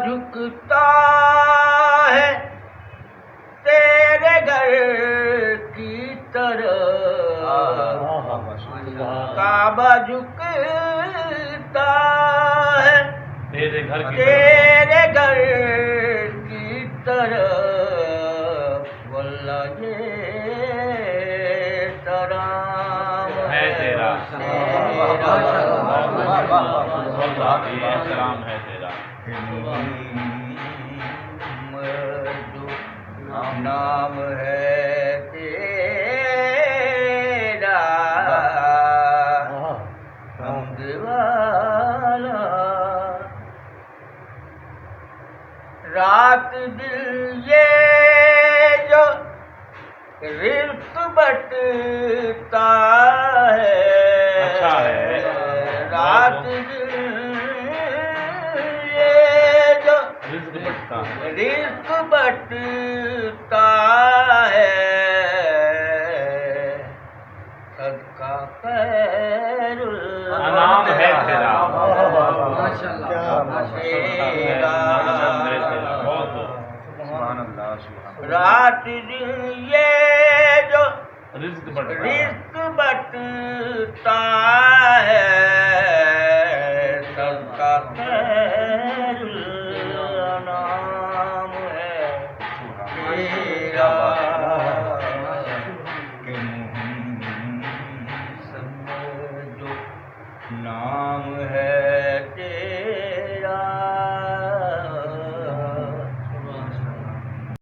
جھکتا ہے تیرے گھر کی طرف، کعبہ جھکتا ہے تیرے گھر کی تیرے گھر کی طرف، واللہ یہ سلام ہے تیرا، یہ سلام ہے تیرا، نام ہے تیرا حمد والا، رات دل یہ جو رزق بٹتا ہے، اچھا ہے، رات دل یہ جو رزق بٹتا ہے، رزق بٹتا ہے، صدقہ خیر انعام ہے تیرا، رات دن یہ جو رزق بٹتا ہے، رزق بٹتا ہے،